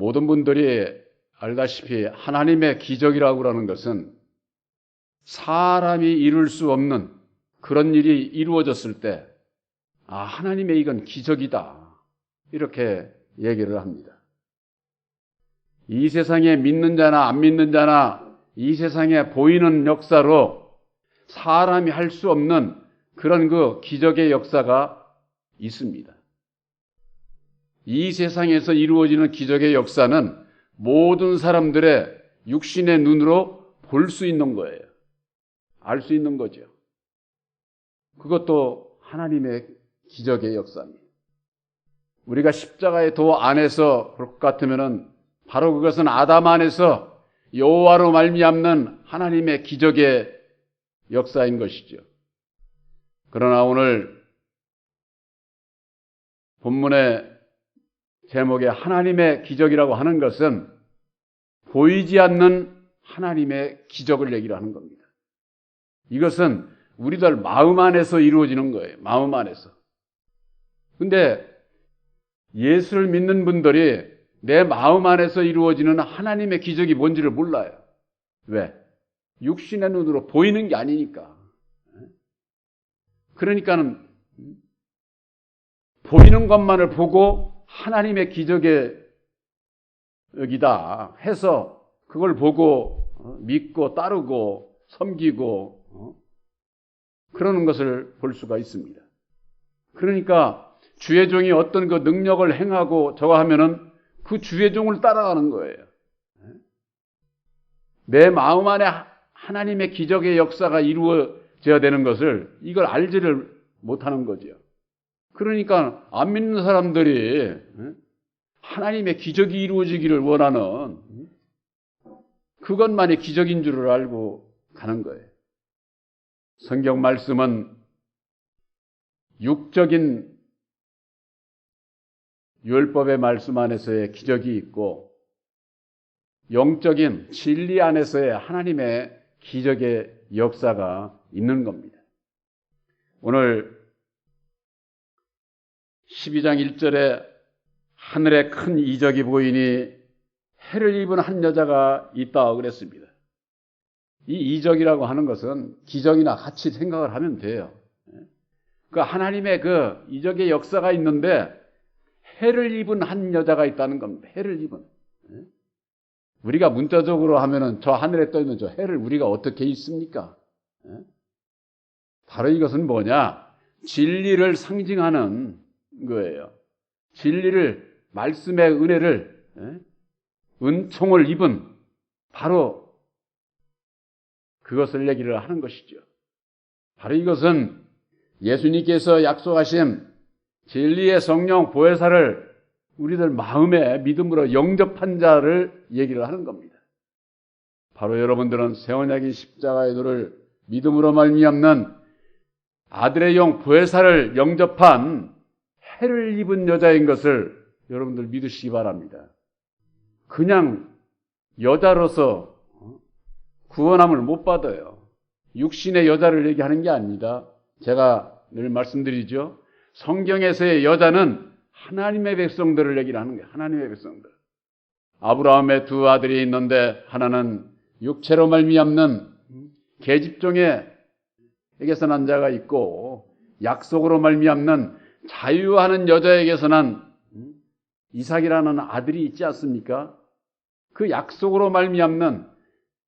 모든 분들이 알다시피 하나님의 기적이라고 하는 것은 사람이 이룰 수 없는 그런 일이 이루어졌을 때, 하나님의 이건 기적이다, 이렇게 얘기를 합니다. 이 세상에 믿는 자나 안 믿는 자나 이 세상에 보이는 역사로 사람이 할 수 없는 그런 그 기적의 역사가 있습니다. 이 세상에서 이루어지는 기적의 역사는 모든 사람들의 육신의 눈으로 볼 수 있는 거예요. 알 수 있는 거죠. 그것도 하나님의 기적의 역사입니다. 우리가 십자가의 도 안에서 볼 것 같으면은 바로 그것은 아담 안에서 여호와로 말미암는 하나님의 기적의 역사인 것이죠. 그러나 오늘 본문의 제목에 하나님의 기적이라고 하는 것은 보이지 않는 하나님의 기적을 얘기를 하는 겁니다. 이것은 우리들 마음 안에서 이루어지는 거예요. 마음 안에서. 근데 예수를 믿는 분들이 내 마음 안에서 이루어지는 하나님의 기적이 뭔지를 몰라요. 왜? 육신의 눈으로 보이는 게 아니니까. 그러니까는 보이는 것만을 보고 하나님의 기적의 여기다 해서 그걸 보고 믿고 따르고 섬기고 그러는 것을 볼 수가 있습니다. 그러니까 주의 종이 어떤 그 능력을 행하고 저거 하면은 그 주의 종을 따라가는 거예요. 내 마음 안에 하나님의 기적의 역사가 이루어져야 되는 것을 이걸 알지를 못하는 거죠. 그러니까 안 믿는 사람들이 하나님의 기적이 이루어지기를 원하는 그것만이 기적인 줄을 알고 가는 거예요. 성경 말씀은 육적인 율법의 말씀 안에서의 기적이 있고 영적인 진리 안에서의 하나님의 기적의 역사가 있는 겁니다. 오늘 12장 1절에 하늘에 큰 이적이 보이니 해를 입은 한 여자가 있다 그랬습니다. 이 이적이라고 하는 것은 기적이나 같이 생각을 하면 돼요. 그 하나님의 그 이적의 역사가 있는데 해를 입은 한 여자가 있다는 겁니다. 해를 입은. 우리가 문자적으로 하면은 저 하늘에 떠 있는 저 해를 우리가 어떻게 읽습니까? 바로 이것은 뭐냐? 진리를 상징하는 거예요. 진리를, 말씀의 은혜를, 은총을 입은 바로 그것을 얘기를 하는 것이죠. 바로 이것은 예수님께서 약속하신 진리의 성령 보혜사를 우리들 마음에 믿음으로 영접한 자를 얘기를 하는 겁니다. 바로 여러분들은 새 언약인 십자가의 도를 믿음으로 말미암는 아들의 영 보혜사를 영접한 해를 입은 여자인 것을 여러분들 믿으시기 바랍니다. 그냥 여자로서 구원함을 못 받아요. 육신의 여자를 얘기하는 게 아닙니다. 제가 늘 말씀드리죠. 성경에서의 여자는 하나님의 백성들을 얘기를 하는 거예요. 하나님의 백성들. 아브라함의 두 아들이 있는데 하나는 육체로 말미암는 계집종에게서 난 자가 있고 약속으로 말미암는 자유하는 여자에게서 난 이삭이라는 아들이 있지 않습니까? 그 약속으로 말미암는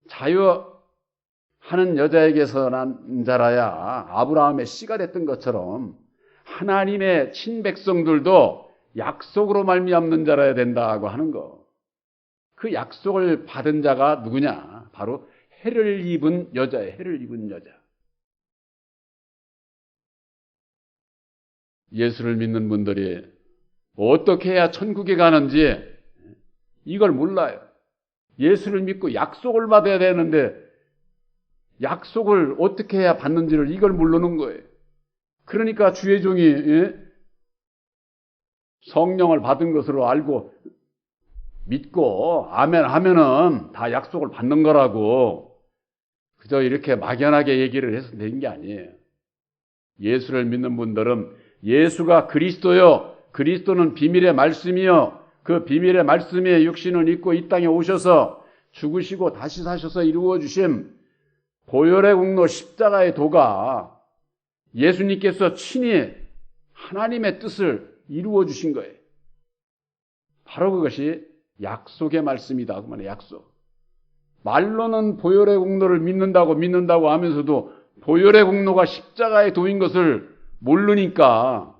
자유하는 여자에게서 난 자라야 아브라함의 씨가 됐던 것처럼 하나님의 친백성들도 약속으로 말미암는 자라야 된다고 하는 거. 그 약속을 받은 자가 누구냐? 바로 해를 입은 여자예요. 해를 입은 여자. 예수를 믿는 분들이 어떻게 해야 천국에 가는지 이걸 몰라요. 예수를 믿고 약속을 받아야 되는데 약속을 어떻게 해야 받는지를 이걸 모르는 거예요. 그러니까 주의 종이 성령을 받은 것으로 알고 믿고 아멘 하면은 다 약속을 받는 거라고 그저 이렇게 막연하게 얘기를 해서 되는 게 아니에요. 예수를 믿는 분들은 예수가 그리스도요, 그리스도는 비밀의 말씀이요, 그 비밀의 말씀이 육신을 입고 이 땅에 오셔서 죽으시고 다시 사셔서 이루어 주신 보혈의 공로 십자가의 도가 예수님께서 친히 하나님의 뜻을 이루어 주신 거예요. 바로 그것이 약속의 말씀이다. 그 말이에요. 약속. 말로는 보혈의 공로를 믿는다고 하면서도 보혈의 공로가 십자가의 도인 것을 모르니까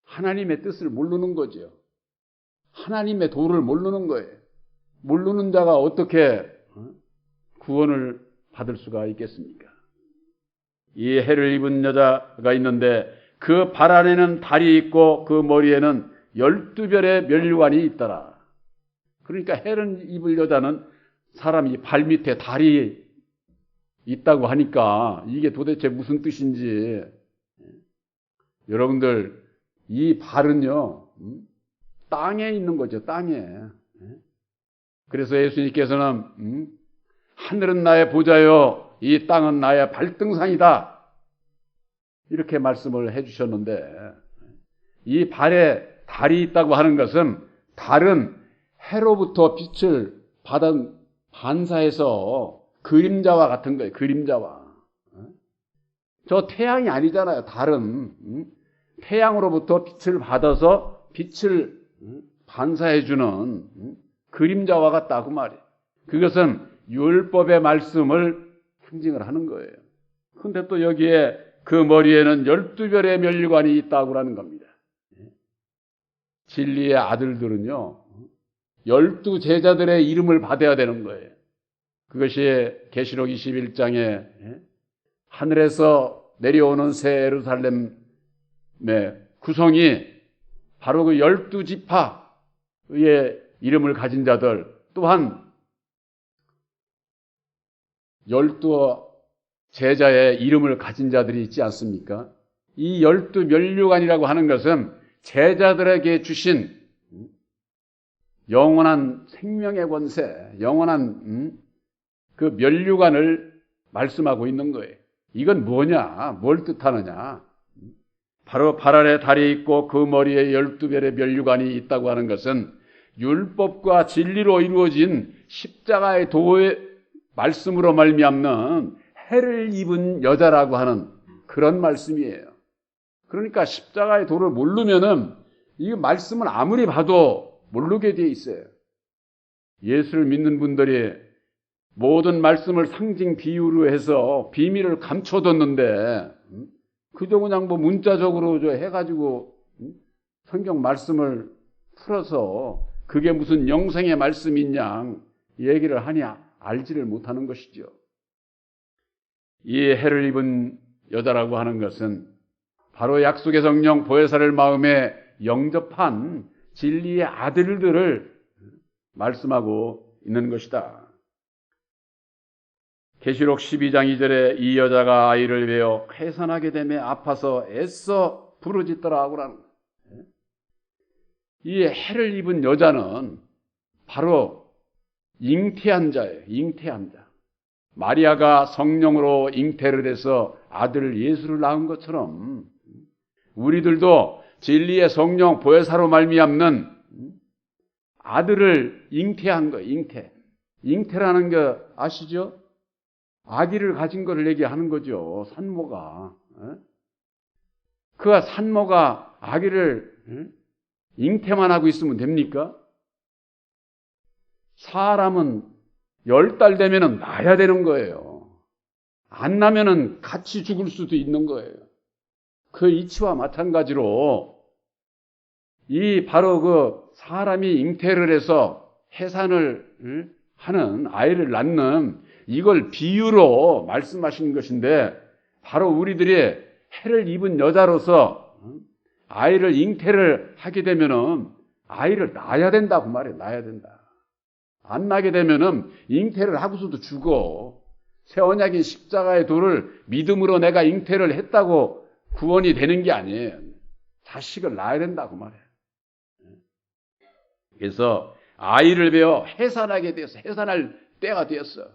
하나님의 뜻을 모르는 거죠. 하나님의 도를 모르는 거예요. 모르는 자가 어떻게 구원을 받을 수가 있겠습니까? 이 해를 입은 여자가 있는데 그 발 안에는 달이 있고 그 머리에는 12별의 면류관이 있더라. 그러니까 해를 입을 여자는 사람이 발 밑에 달이 있다고 하니까 이게 도대체 무슨 뜻인지. 여러분들, 이 발은요, 땅에 있는 거죠. 땅에. 그래서 예수님께서는 하늘은 나의 보좌요, 이 땅은 나의 발등상이다, 이렇게 말씀을 해주셨는데, 이 발에 달이 있다고 하는 것은 달은 해로부터 빛을 받은 반사해서 그림자와 같은 거예요. 그림자와. 저 태양이 아니잖아요. 달은 태양으로부터 빛을 받아서 빛을 반사해주는 그림자와 같다 그 말이에요. 그것은 율법의 말씀을 상징을 하는 거예요. 그런데 또 여기에 그 머리에는 12별의 면류관이 있다고 하는 겁니다. 진리의 아들들은요, 12제자들의 이름을 받아야 되는 거예요. 그것이 계시록 21장에 하늘에서 내려오는 새 예루살렘의 구성이 바로 그 12지파의 이름을 가진 자들, 또한 12제자의 이름을 가진 자들이 있지 않습니까? 이 12면류관이라고 하는 것은 제자들에게 주신 영원한 생명의 권세, 영원한 그 면류관을 말씀하고 있는 거예요. 이건 뭐냐? 뭘 뜻하느냐? 바로 발 아래 달이 있고 그 머리에 12별의 면류관이 있다고 하는 것은 율법과 진리로 이루어진 십자가의 도의 말씀으로 말미암는 해를 입은 여자라고 하는 그런 말씀이에요. 그러니까 십자가의 도를 모르면은 이 말씀을 아무리 봐도 모르게 되어 있어요. 예수를 믿는 분들이 모든 말씀을 상징 비유로 해서 비밀을 감춰뒀는데 그저 그냥 뭐 문자적으로 해가지고 성경 말씀을 풀어서 그게 무슨 영생의 말씀이냐 얘기를 하니 알지를 못하는 것이죠. 이 해를 입은 여자라고 하는 것은 바로 약속의 성령 보혜사를 마음에 영접한 진리의 아들들을 말씀하고 있는 것이다. 계시록 12장 2절에 이 여자가 아이를 베어 해산하게 되매 아파서 애써 부르짖더라 하고라는 거예요. 이 해를 입은 여자는 바로 잉태한 자예요. 잉태한 자. 마리아가 성령으로 잉태를 해서 아들 예수를 낳은 것처럼 우리들도 진리의 성령 보혜사로 말미암는 아들을 잉태한 거예요. 잉태. 잉태라는 게 아시죠? 아기를 가진 것을 얘기하는 거죠. 산모가. 그 산모가 아기를 잉태만 하고 있으면 됩니까? 사람은 10달 되면은 낳아야 되는 거예요. 안 나면은 같이 죽을 수도 있는 거예요. 그 이치와 마찬가지로 이 바로 그 사람이 잉태를 해서 해산을 하는 아이를 낳는 이걸 비유로 말씀하시는 것인데 바로 우리들이 해를 입은 여자로서 아이를 잉태를 하게 되면은 아이를 낳아야 된다고 말해요. 낳아야 된다. 안 나게 되면은 잉태를 하고서도 죽어. 새 언약인 십자가의 도를 믿음으로 내가 잉태를 했다고 구원이 되는 게 아니에요. 자식을 낳아야 된다고 말해요. 그래서 아이를 베어 해산하게 되었어. 해산할 때가 되었어.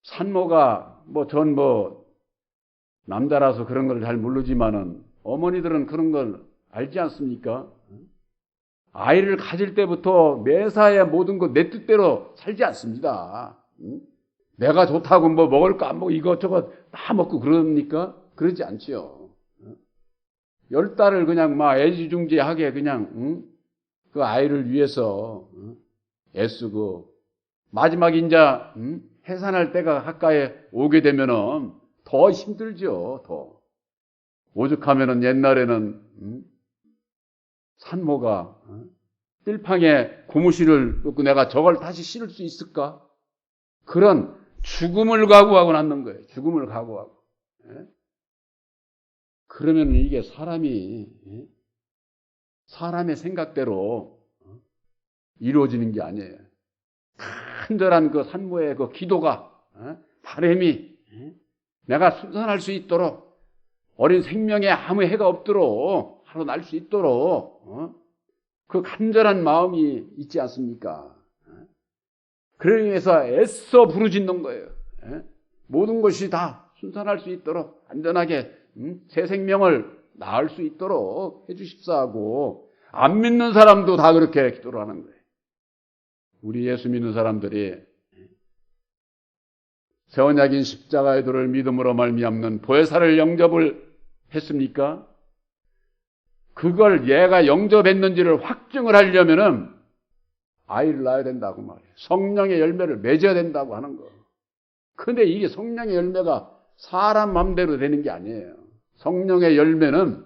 산모가 전 남자라서 그런 걸 잘 모르지만은 어머니들은 그런 걸 알지 않습니까? 아이를 가질 때부터 매사에 모든 것 내 뜻대로 살지 않습니다. 내가 좋다고 뭐 먹을 거 안 먹고 이것저것 다 먹고 그럽니까? 그러지 않지요. 10달을 그냥 막 애지중지하게 그냥 그 아이를 위해서 애쓰고 마지막 이제 해산할 때가 가까이 오게 되면은 더 힘들죠. 더 오죽하면은 옛날에는 산모가 뜰팡에 고무신을 놓고 내가 저걸 다시 실을 수 있을까? 그런 죽음을 각오하고 낳는 거예요. 죽음을 각오하고. 그러면 이게 사람의 생각대로 이루어지는 게 아니에요. 간절한 그 산모의 그 기도가, 바람이 내가 순산할 수 있도록, 어린 생명에 아무 해가 없도록 하루 날 수 있도록 그 간절한 마음이 있지 않습니까? 그러기 위해서 애써 부르짖는 거예요. 모든 것이 다 순산할 수 있도록 안전하게 새 생명을 낳을 수 있도록 해주십사 하고, 안 믿는 사람도 다 그렇게 기도를 하는 거예요. 우리 예수 믿는 사람들이 새 언약인 십자가의 도를 믿음으로 말미암는 보혜사를 영접을 했습니까? 그걸 얘가 영접했는지를 확증을 하려면은 아이를 낳아야 된다고 말이에요. 성령의 열매를 맺어야 된다고 하는 거. 근데 이게 성령의 열매가 사람 마음대로 되는 게 아니에요. 성령의 열매는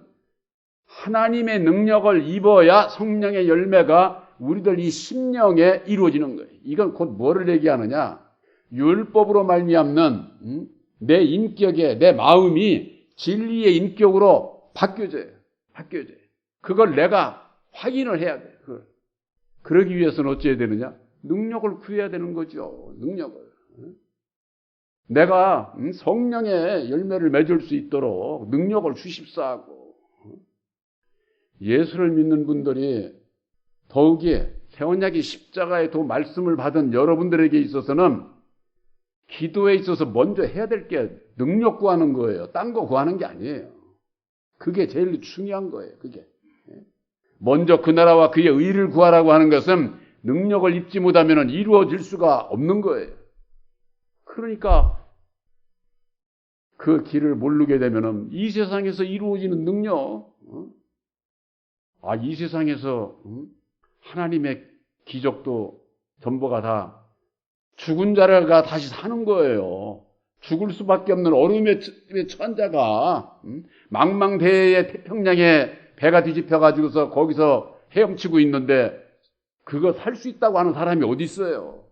하나님의 능력을 입어야 성령의 열매가 우리들 이 심령에 이루어지는 거예요. 이건 곧 뭐를 얘기하느냐? 율법으로 말미암는 내 인격에, 내 마음이 진리의 인격으로 바뀌어져요. 그걸 내가 확인을 해야 돼요. 그러기 위해서는 어찌해야 되느냐? 능력을 구해야 되는 거죠. 능력을. 내가 성령의 열매를 맺을 수 있도록 능력을 주십사 하고, 예수를 믿는 분들이 더욱이 새 언약이 십자가의 도 말씀을 받은 여러분들에게 있어서는 기도에 있어서 먼저 해야 될 게 능력 구하는 거예요. 딴 거 구하는 게 아니에요. 그게 제일 중요한 거예요. 그게. 먼저 그 나라와 그의 의를 구하라고 하는 것은 능력을 입지 못하면 이루어질 수가 없는 거예요. 그러니까 그 길을 모르게 되면 이 세상에서 이루어지는 능력, 이 세상에서 하나님의 기적도 전부가 다 죽은 자가 다시 사는 거예요. 죽을 수밖에 없는 어둠의 천자가 망망대해의 태평양에 배가 뒤집혀가지고서 거기서 헤엄치고 있는데 그거 살 수 있다고 하는 사람이 어디 있어요?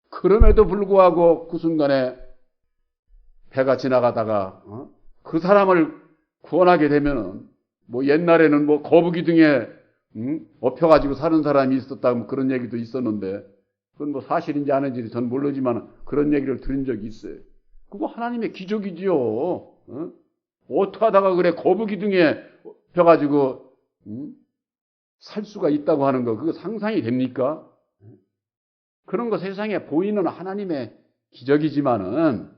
그럼에도 불구하고 그 순간에 배가 지나가다가 그 사람을 구원하게 되면은 뭐 옛날에는 뭐 거북이 등에 업혀가지고 사는 사람이 있었다 뭐 그런 얘기도 있었는데 그건 뭐 사실인지 아닌지 전 모르지만 그런 얘기를 들은 적이 있어요. 그거 하나님의 기적이지요. 어떻게 하다가 그래 거북이 등에 펴가지고 살 수가 있다고 하는 거 그거 상상이 됩니까? 그런 거 세상에 보이는 하나님의 기적이지만은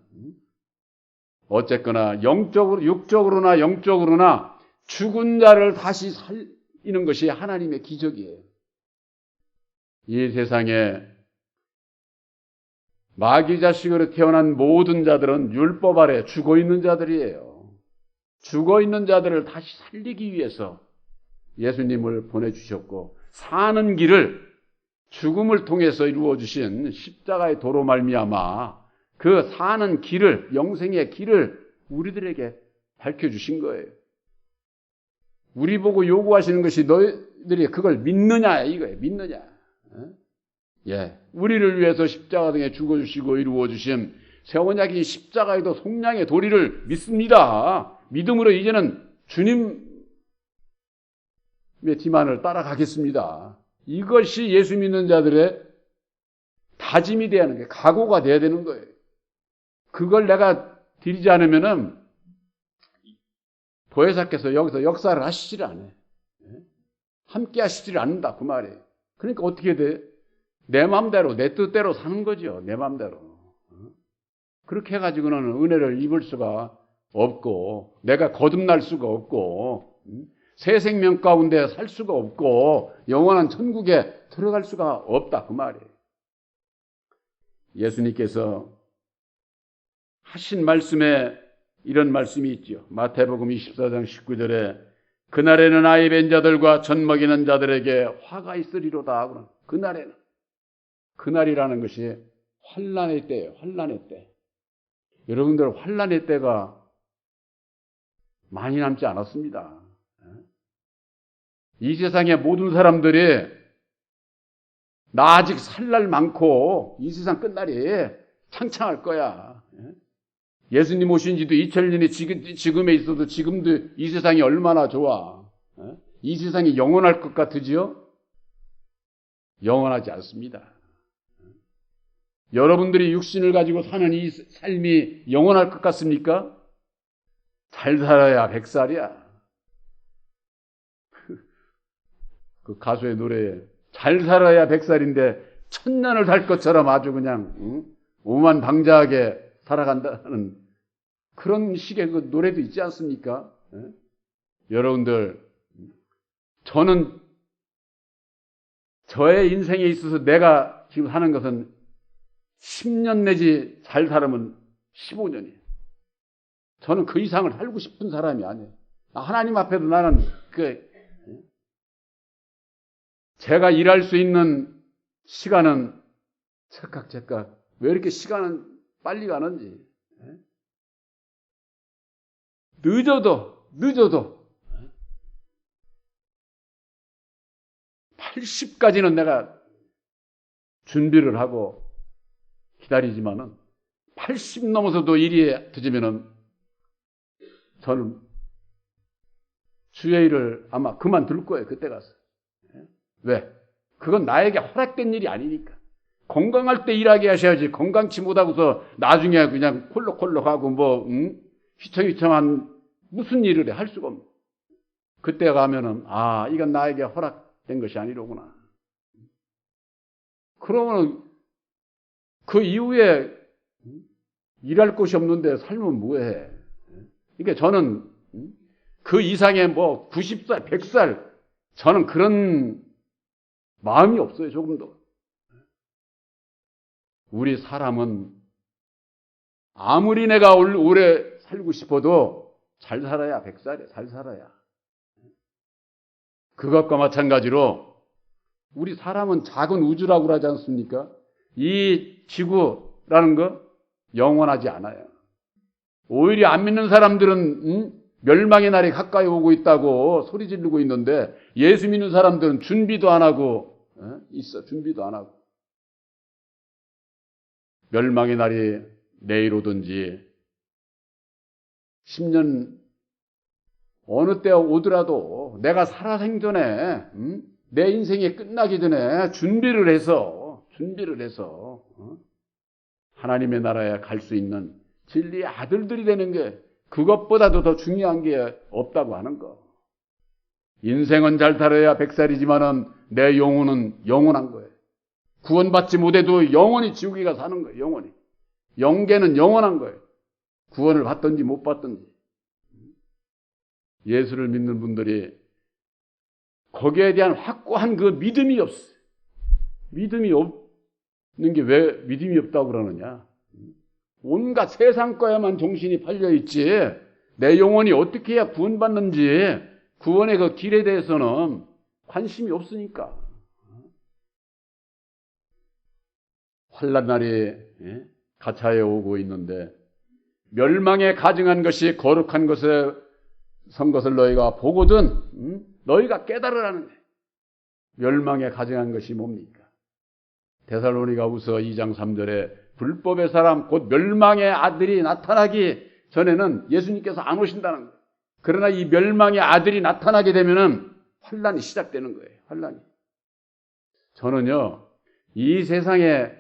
어쨌거나 육적으로나 영적으로나 죽은 자를 다시 살리는 것이 하나님의 기적이에요. 이 세상에 마귀 자식으로 태어난 모든 자들은 율법 아래 죽어 있는 자들이에요. 죽어 있는 자들을 다시 살리기 위해서 예수님을 보내주셨고 사는 길을 죽음을 통해서 이루어주신 십자가의 도로 말미암아 그 사는 길을 영생의 길을 우리들에게 밝혀주신 거예요. 우리 보고 요구하시는 것이 너희들이 그걸 믿느냐 이거예요. 믿느냐. 예, 우리를 위해서 십자가 등에 죽어주시고 이루어주신 새 언약인 십자가에도 속량의 도리를 믿습니다. 믿음으로 이제는 주님의 뒤만을 따라가겠습니다. 이것이 예수 믿는 자들의 다짐이 돼야 하는 거예요. 각오가 돼야 되는 거예요. 그걸 내가 드리지 않으면은 보혜사께서 여기서 역사를 하시지를 않아요. 함께 하시지를 않는다 그 말이에요. 그러니까 어떻게 돼? 내 마음대로 내 뜻대로 사는 거죠. 내 마음대로. 그렇게 해가지고는 은혜를 입을 수가 없고 내가 거듭날 수가 없고 새 생명 가운데 살 수가 없고 영원한 천국에 들어갈 수가 없다 그 말이에요. 예수님께서 하신 말씀에 이런 말씀이 있죠. 마태복음 24장 19절에 그날에는 아이 뵌 자들과 젖 먹이는 자들에게 화가 있으리로다. 그날에는, 그날이라는 것이 환난의 때예요. 환난의 때. 여러분들 환난의 때가 많이 남지 않았습니다. 이 세상의 모든 사람들이 나 아직 살 날 많고 이 세상 끝날이 창창할 거야. 예수님 오신 지도 2000년이 지금에 있어도 지금도 이 세상이 얼마나 좋아. 이 세상이 영원할 것 같으지요? 영원하지 않습니다. 여러분들이 육신을 가지고 사는 이 삶이 영원할 것 같습니까? 잘 살아야 100살이야. 그 가수의 노래에 잘 살아야 100살인데 1000년을 살 것처럼 아주 그냥 오만방자하게 살아간다는 그런 식의 그 노래도 있지 않습니까? 여러분들, 저는 저의 인생에 있어서 내가 지금 사는 것은 10년 내지 잘 살으면 15년이에요. 저는 그 이상을 살고 싶은 사람이 아니에요. 하나님 앞에도 나는 제가 일할 수 있는 시간은 찰칵찰칵 왜 이렇게 시간은 빨리 가는지. 늦어도 80까지는 내가 준비를 하고 기다리지만은 80 넘어서도 일이 늦으면은 저는 주의 일을 아마 그만둘 거예요. 그때 가서. 왜? 그건 나에게 허락된 일이 아니니까. 건강할 때 일하게 하셔야지. 건강치 못하고서 나중에 그냥 콜록콜록하고 휘청휘청한 무슨 일을 할 수가 없는. 그때 가면은 이건 나에게 허락된 것이 아니로구나. 그러면 그 이후에 일할 곳이 없는데 살면 뭐해. 그러니까 저는 그 이상의 90살, 100살 저는 그런 마음이 없어요. 조금도. 우리 사람은 아무리 내가 오래 살고 싶어도 잘 살아야 100살이야. 잘 살아야. 그것과 마찬가지로 우리 사람은 작은 우주라고 하지 않습니까? 이 지구라는 거 영원하지 않아요. 오히려 안 믿는 사람들은 멸망의 날이 가까이 오고 있다고 소리 지르고 있는데 예수 믿는 사람들은 준비도 안 하고 있어. 준비도 안 하고. 멸망의 날이 내일 오든지 10년 어느 때 오더라도 내가 살아생전에 내 인생이 끝나기 전에 준비를 해서 하나님의 나라에 갈 수 있는 진리의 아들들이 되는 게 그것보다도 더 중요한 게 없다고 하는 거. 인생은 잘 살아야 100살이지만은 내 영혼은 영원한 거예요. 구원받지 못해도 영원히 지옥에 가 사는 거예요. 영원히. 영계는 영원한 거예요. 구원을 받든지 못 받든지. 예수를 믿는 분들이 거기에 대한 확고한 그 믿음이 없어요. 믿음이 없는 게 왜 믿음이 없다고 그러느냐. 온갖 세상 거에만 정신이 팔려있지 내 영혼이 어떻게 해야 구원받는지 구원의 그 길에 대해서는 관심이 없으니까. 환난 날이 가차에 오고 있는데 멸망에 가증한 것이 거룩한 것에 선 것을 너희가 보거든 너희가 깨달으라는 거예요. 멸망에 가증한 것이 뭡니까? 데살로니가후서 2장 3절에 불법의 사람 곧 멸망의 아들이 나타나기 전에는 예수님께서 안 오신다는 거예요. 그러나 이 멸망의 아들이 나타나게 되면은 환난이 시작되는 거예요. 환난이. 저는요 이 세상에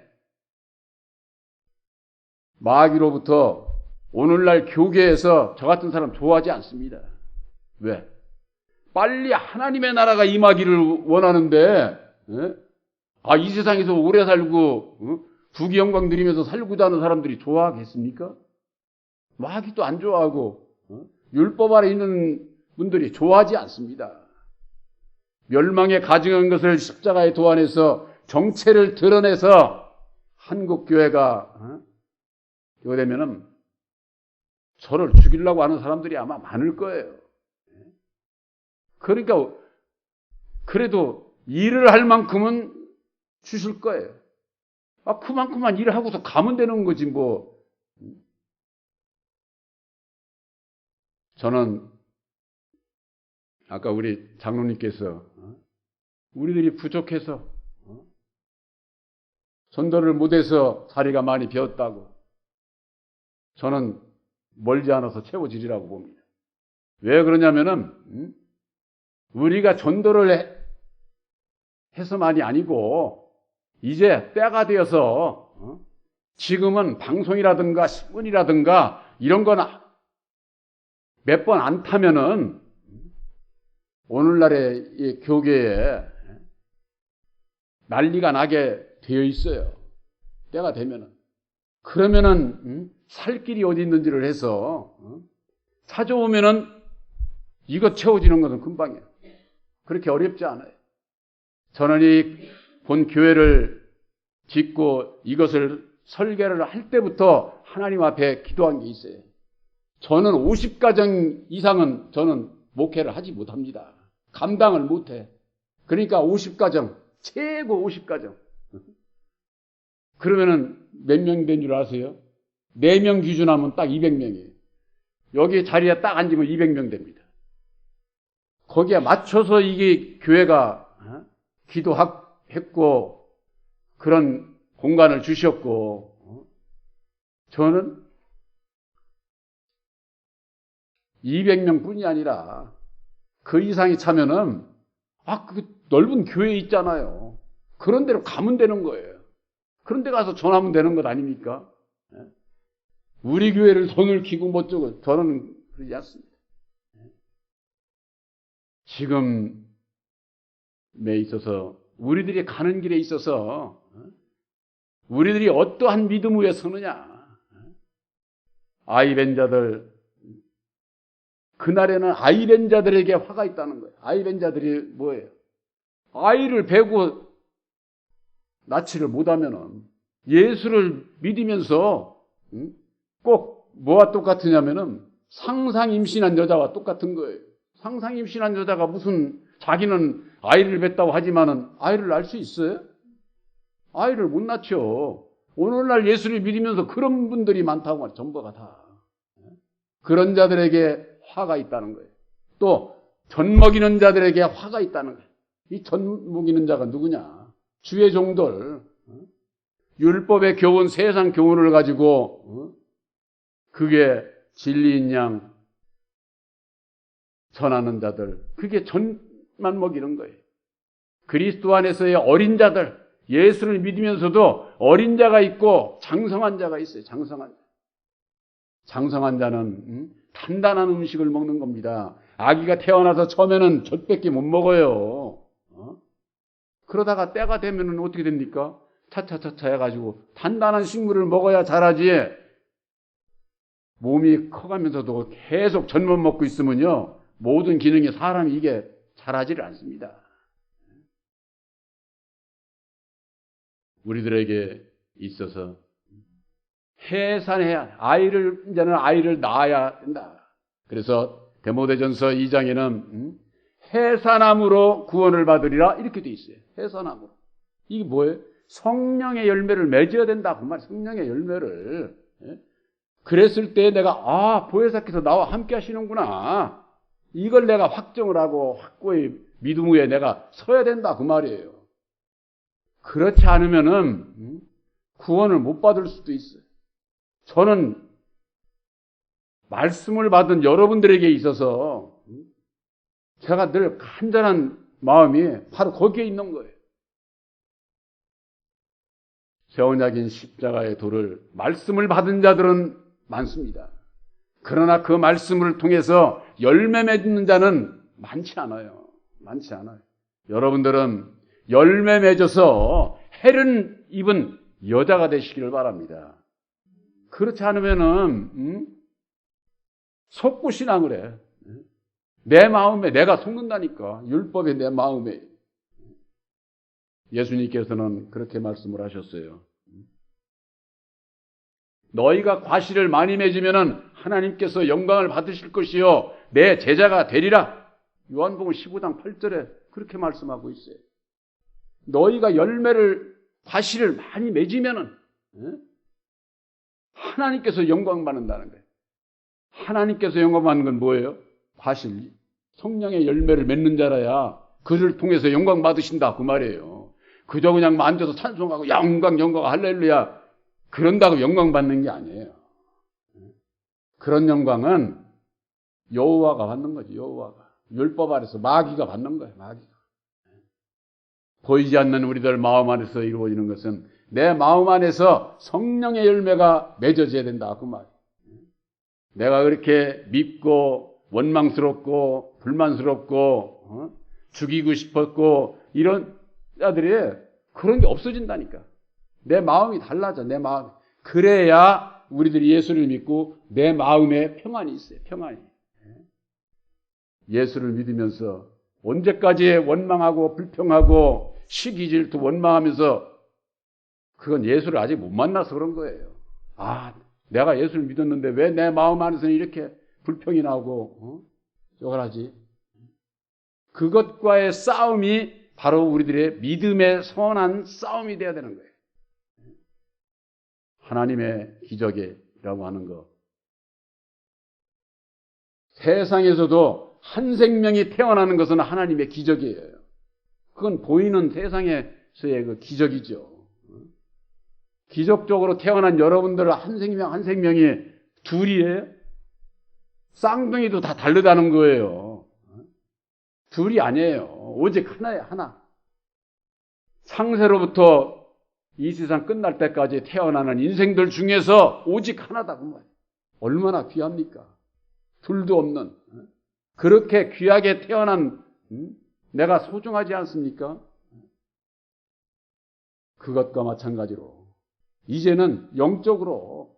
마귀로부터 오늘날 교계에서 저 같은 사람 좋아하지 않습니다. 왜? 빨리 하나님의 나라가 임하기를 원하는데 이 세상에서 오래 살고 부귀 영광 누리면서 살고자 하는 사람들이 좋아하겠습니까? 마귀도 안 좋아하고 율법 아래 있는 분들이 좋아하지 않습니다. 멸망에 가증한 것을 십자가에 도안해서 정체를 드러내서 한국 교회가 이거 되면은 저를 죽이려고 하는 사람들이 아마 많을 거예요. 그러니까 그래도 일을 할 만큼은 주실 거예요. 그만큼만 일을 하고서 가면 되는 거지 뭐. 저는 아까 우리 장로님께서 우리들이 부족해서 전도를 못해서 자리가 많이 비었다고, 저는 멀지 않아서 채워지리라고 봅니다. 왜 그러냐면은 우리가 전도를 해서만이 아니고 이제 때가 되어서 지금은 방송이라든가 신문이라든가 이런 거나 몇 번 안 타면은 오늘날의 이 교계에 난리가 나게 되어 있어요. 때가 되면은. 그러면은 살 길이 어디 있는지를 해서 찾아오면은 이것 채워지는 것은 금방이에요. 그렇게 어렵지 않아요. 저는 이 본 교회를 짓고 이것을 설계를 할 때부터 하나님 앞에 기도한 게 있어요. 저는 50가정 이상은 저는 목회를 하지 못합니다. 감당을 못해. 그러니까 50가정, 최고 50가정. 그러면은 몇 명 된 줄 아세요? 4명 기준하면 딱 200명이에요. 여기 자리에 딱 앉으면 200명 됩니다. 거기에 맞춰서 이게 교회가 기도했고 그런 공간을 주셨고, 저는 200명 뿐이 아니라 그 이상이 차면은 그 넓은 교회 있잖아요. 그런 데로 가면 되는 거예요. 그런 데 가서 전하면 되는 것 아닙니까? 우리 교회를 손을 키고 뭐 어쩌고, 저는 그러지 않습니다. 지금에 있어서 우리들이 가는 길에 있어서 우리들이 어떠한 믿음 위에 서느냐. 아이벤 자들, 그날에는 아이벤 자들에게 화가 있다는 거예요. 아이벤 자들이 뭐예요? 아이를 베고 납치를 못하면은 예수를 믿으면서 꼭 뭐와 똑같으냐면은 상상 임신한 여자와 똑같은 거예요. 상상 임신한 여자가 무슨 자기는 아이를 뱄다고 하지만은 아이를 낳을 수 있어요? 아이를 못 낳죠. 오늘날 예수를 믿으면서 그런 분들이 많다고 말이에요. 전부가 다. 그런 자들에게 화가 있다는 거예요. 또 전 먹이는 자들에게 화가 있다는 거예요. 이 전 먹이는 자가 누구냐? 주의 종들, 율법의 교훈, 세상 교훈을 가지고 그게 진리인 양 전하는 자들, 그게 전만 먹이는 거예요. 그리스도 안에서의 어린 자들, 예수를 믿으면서도 어린 자가 있고 장성한 자가 있어요. 장성한 자. 장성한 자는 단단한 음식을 먹는 겁니다. 아기가 태어나서 처음에는 젖밖에 못 먹어요. 그러다가 때가 되면은 어떻게 됩니까? 차차차차 해가지고 단단한 식물을 먹어야 자라지. 몸이 커가면서도 계속 젖만 먹고 있으면요, 모든 기능이 사람이 이게 자라지를 않습니다. 우리들에게 있어서 해산해야, 이제는 아이를 낳아야 된다. 그래서 디모데전서 2장에는 해산함으로 구원을 받으리라 이렇게 돼 있어요. 해산함으로. 이게 뭐예요? 성령의 열매를 맺어야 된다. 그 말, 성령의 열매를. 그랬을 때 내가 보혜사께서 나와 함께 하시는구나. 이걸 내가 확정을 하고 확고히 믿음 위에 내가 서야 된다. 그 말이에요. 그렇지 않으면은 구원을 못 받을 수도 있어요. 저는 말씀을 받은 여러분들에게 있어서 제가 늘 간절한 마음이 바로 거기에 있는 거예요. 세원약인 십자가의 도를 말씀을 받은 자들은 많습니다. 그러나 그 말씀을 통해서 열매 맺는 자는 많지 않아요. 많지 않아요. 여러분들은 열매 맺어서 해를 입은 여자가 되시기를 바랍니다. 그렇지 않으면은 속구신앙을 해. 내 마음에 내가 속는다니까. 율법이 내 마음에. 예수님께서는 그렇게 말씀을 하셨어요. 너희가 과실을 많이 맺으면 하나님께서 영광을 받으실 것이요 내 제자가 되리라. 요한복음 15장 8절에 그렇게 말씀하고 있어요. 너희가 과실을 많이 맺으면 하나님께서 영광 받는다는 거예요. 하나님께서 영광 받는 건 뭐예요? 과실. 성령의 열매를 맺는 자라야 그를 통해서 영광 받으신다 그 말이에요. 그저 그냥 앉아서 찬송하고 영광 할렐루야 그런다고 영광 받는 게 아니에요. 그런 영광은 여호와가 받는 거지. 여호와가. 율법 아래서 마귀가 받는 거예요. 마귀가. 보이지 않는 우리들 마음 안에서 이루어지는 것은 내 마음 안에서 성령의 열매가 맺어져야 된다 그 말이에요. 내가 그렇게 밉고 원망스럽고 불만스럽고 죽이고 싶었고 이런 자들이 그런 게 없어진다니까. 내 마음이 달라져. 내 마음. 그래야 우리들이 예수를 믿고 내 마음에 평안이 있어요. 평안이. 예수를 믿으면서 언제까지 원망하고 불평하고 시기 질투 원망하면서 그건 예수를 아직 못 만나서 그런 거예요. 아, 내가 예수를 믿었는데 왜 내 마음 안에서는 이렇게 불평이 나오고 저걸 하지? 그것과의 싸움이 바로 우리들의 믿음의 선한 싸움이 돼야 되는 거예요. 하나님의 기적이라고 하는 것. 세상에서도 한 생명이 태어나는 것은 하나님의 기적이에요. 그건 보이는 세상에서의 그 기적이죠. 기적적으로 태어난 여러분들 한 생명이 둘이에요? 쌍둥이도 다 다르다는 거예요. 둘이 아니에요. 오직 하나예요, 하나. 상세로부터 이 세상 끝날 때까지 태어나는 인생들 중에서 오직 하나다 그 말이에요. 얼마나 귀합니까? 둘도 없는 그렇게 귀하게 태어난 내가 소중하지 않습니까? 그것과 마찬가지로 이제는 영적으로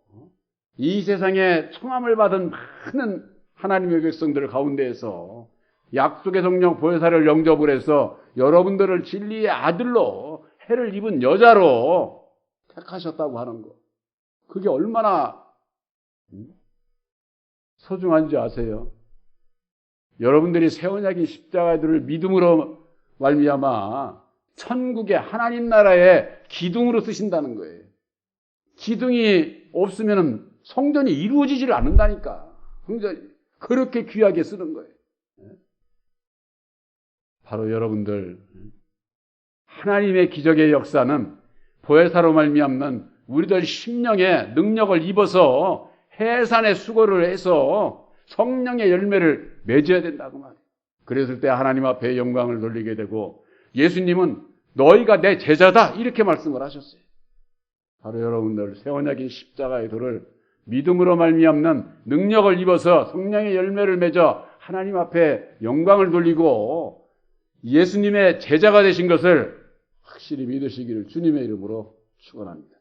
이 세상에 청함을 받은 많은 하나님의 백성들 가운데에서 약속의 성령 보혜사를 영접을 해서 여러분들을 진리의 아들로 해를 입은 여자로 택하셨다고 하는 거. 그게 얼마나 소중한지 아세요? 여러분들이 새 언약인 십자가의 도를 믿음으로 말미암아 천국의 하나님 나라의 기둥으로 쓰신다는 거예요. 기둥이 없으면 성전이 이루어지지를 않는다니까. 그렇게 귀하게 쓰는 거예요. 바로 여러분들 하나님의 기적의 역사는 보혜사로 말미암는 우리들 심령에 능력을 입어서 해산의 수고를 해서 성령의 열매를 맺어야 된다고 말이에요. 그랬을 때 하나님 앞에 영광을 돌리게 되고 예수님은 너희가 내 제자다 이렇게 말씀을 하셨어요. 바로 여러분들 새 언약인 십자가의 도를 믿음으로 말미암는 능력을 입어서 성령의 열매를 맺어 하나님 앞에 영광을 돌리고 예수님의 제자가 되신 것을 확실히 믿으시기를 주님의 이름으로 축원합니다.